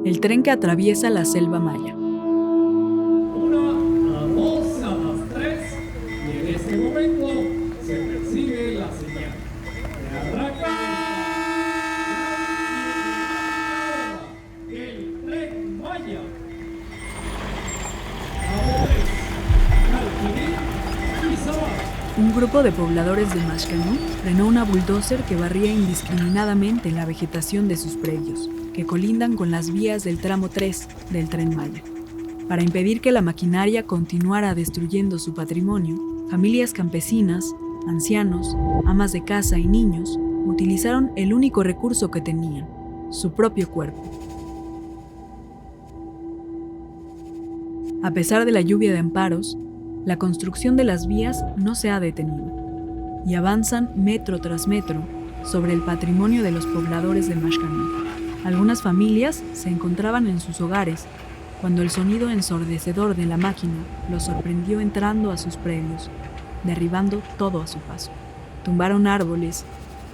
el tren que atraviesa la selva maya. 1, a 2, a las 3, y en este momento se percibe la señal de arranque del tren Maya. Un grupo de pobladores de Mashcanú frenó una bulldozer que barría indiscriminadamente la vegetación de sus predios, que colindan con las vías del tramo 3 del Tren Maya. Para impedir que la maquinaria continuara destruyendo su patrimonio, familias campesinas, ancianos, amas de casa y niños utilizaron el único recurso que tenían, su propio cuerpo. A pesar de la lluvia de amparos, la construcción de las vías no se ha detenido y avanzan metro tras metro sobre el patrimonio de los pobladores de Mashcanú. Algunas familias se encontraban en sus hogares cuando el sonido ensordecedor de la máquina los sorprendió entrando a sus predios, derribando todo a su paso. Tumbaron árboles,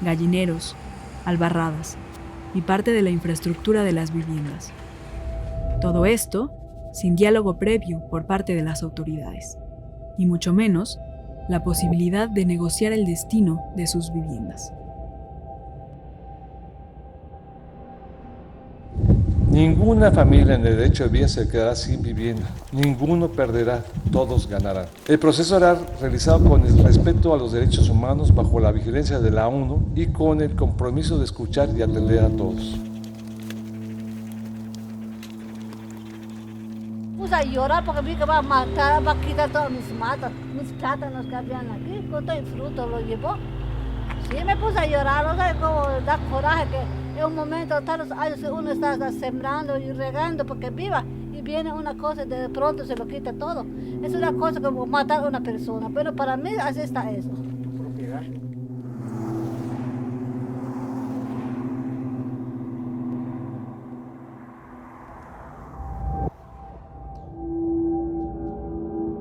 gallineros, albarradas y parte de la infraestructura de las viviendas. Todo esto sin diálogo previo por parte de las autoridades, y mucho menos la posibilidad de negociar el destino de sus viviendas. Ninguna familia en el derecho de bien se quedará sin vivienda. Ninguno perderá, todos ganarán. El proceso será realizado con el respeto a los derechos humanos bajo la vigilancia de la ONU y con el compromiso de escuchar y atender a todos. Puse a llorar porque vi que va a matar, va a quitar todas mis matas, mis plátanos que habían aquí, con todo el fruto lo llevó. Sí, me puse a llorar, no sé cómo da coraje que en un momento, tantos años uno está sembrando y regando porque viva y viene una cosa y de pronto se lo quita todo. Es una cosa como matar a una persona, pero para mí así está eso.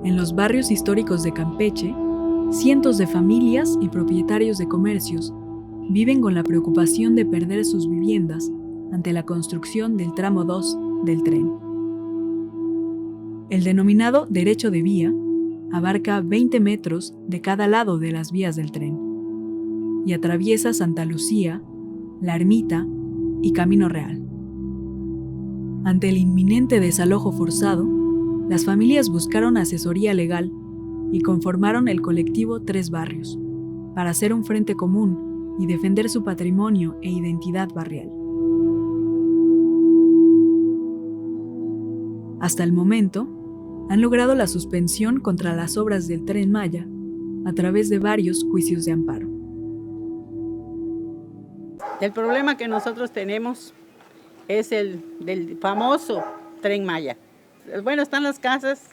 En los barrios históricos de Campeche, cientos de familias y propietarios de comercios viven con la preocupación de perder sus viviendas ante la construcción del tramo 2 del tren. El denominado derecho de vía abarca 20 metros de cada lado de las vías del tren y atraviesa Santa Lucía, La Ermita y Camino Real. Ante el inminente desalojo forzado, las familias buscaron asesoría legal y conformaron el colectivo Tres Barrios para hacer un frente común y defender su patrimonio e identidad barrial. Hasta el momento, han logrado la suspensión contra las obras del Tren Maya a través de varios juicios de amparo. El problema que nosotros tenemos es el del famoso Tren Maya. Bueno, están las casas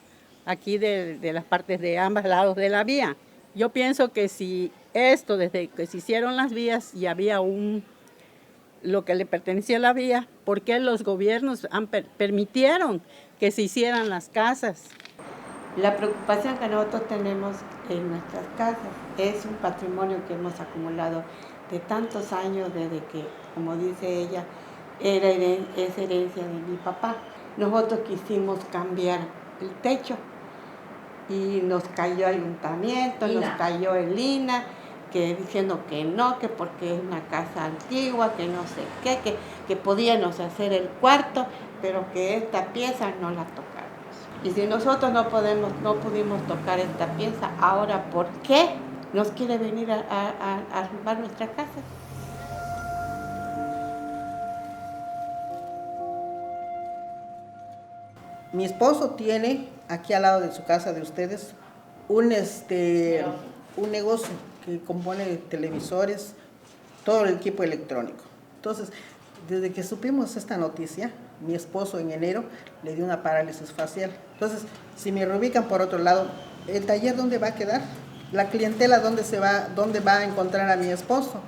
aquí de las partes de ambos lados de la vía. Yo pienso que si esto, desde que se hicieron las vías y había lo que le pertenecía a la vía, ¿por qué los gobiernos permitieron que se hicieran las casas? La preocupación que nosotros tenemos en nuestras casas es un patrimonio que hemos acumulado de tantos años desde que, como dice ella, es herencia de mi papá. Nosotros quisimos cambiar el techo y nos cayó ayuntamiento, nos cayó el INA, que diciendo que no, que porque es una casa antigua, que no sé qué, que podíamos hacer el cuarto, pero que esta pieza no la tocamos. Y si nosotros no pudimos tocar esta pieza, ahora ¿por qué nos quiere venir a robar nuestra casa? Mi esposo tiene aquí al lado de su casa de ustedes un negocio que compone televisores, todo el equipo electrónico. Entonces, desde que supimos esta noticia, mi esposo en enero le dio una parálisis facial. Entonces, si me reubican por otro lado, ¿el taller dónde va a quedar? ¿La clientela dónde va a encontrar a mi esposo?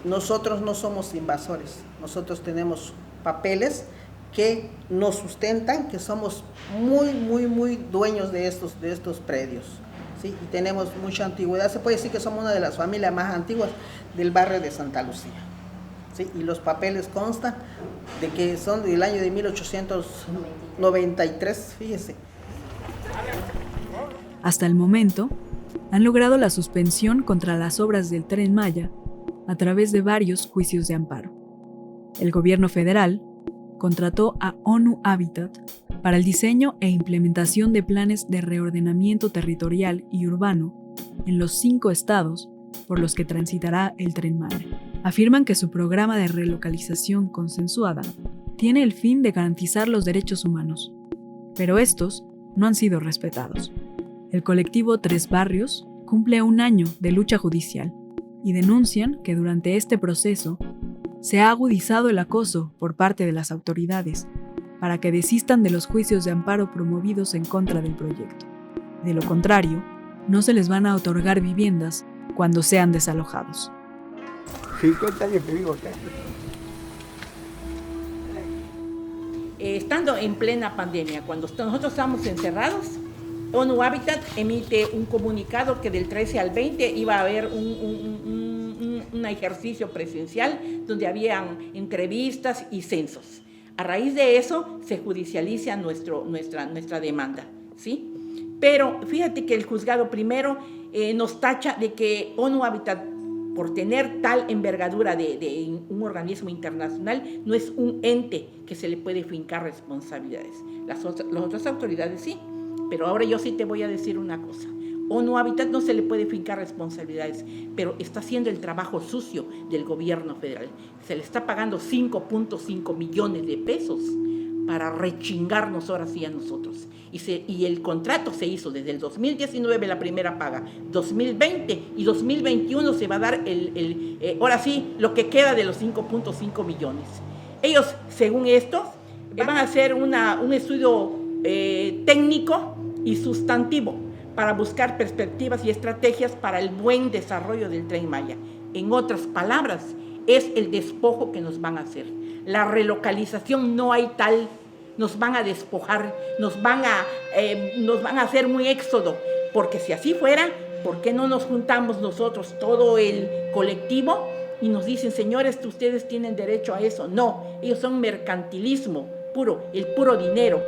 Nosotros no somos invasores, nosotros tenemos papeles que nos sustentan, que somos muy dueños de estos predios, ¿sí? Y tenemos mucha antigüedad, se puede decir que somos una de las familias más antiguas del barrio de Santa Lucía, ¿sí? Y los papeles constan de que son del año de 1893, fíjese. Hasta el momento, han logrado la suspensión contra las obras del Tren Maya a través de varios juicios de amparo. El gobierno federal contrató a ONU Habitat para el diseño e implementación de planes de reordenamiento territorial y urbano en los 5 estados por los que transitará el Tren Maya. Afirman que su programa de relocalización consensuada tiene el fin de garantizar los derechos humanos, pero estos no han sido respetados. El colectivo Tres Barrios cumple 1 año de lucha judicial y denuncian que durante este proceso se ha agudizado el acoso por parte de las autoridades para que desistan de los juicios de amparo promovidos en contra del proyecto. De lo contrario, no se les van a otorgar viviendas cuando sean desalojados. 50 años que vivo acá. Estando en plena pandemia, cuando nosotros estamos encerrados, ONU Habitat emite un comunicado que del 13 al 20 iba a haber un ejercicio presencial donde habían entrevistas y censos. A raíz de eso se judicializa nuestra demanda, ¿sí? Pero fíjate que el juzgado primero nos tacha de que ONU Habitat, por tener tal envergadura de un organismo internacional, no es un ente que se le puede fincar responsabilidades. Las otras autoridades sí, pero ahora yo sí te voy a decir una cosa. ONU Habitat no se le puede fincar responsabilidades, pero está haciendo el trabajo sucio del gobierno federal. Se le está pagando 5.5 millones de pesos para rechingarnos ahora sí a nosotros. Y el contrato se hizo desde el 2019, la primera paga, 2020 y 2021 se va a dar ahora sí lo que queda de los 5.5 millones. Ellos, según esto, van a hacer un estudio técnico y sustantivo para buscar perspectivas y estrategias para el buen desarrollo del Tren Maya. En otras palabras, es el despojo que nos van a hacer. La relocalización no hay tal, nos van a despojar, nos van a hacer un éxodo, porque si así fuera, ¿por qué no nos juntamos nosotros, todo el colectivo, y nos dicen, señores, ustedes tienen derecho a eso? No, ellos son mercantilismo puro, el puro dinero.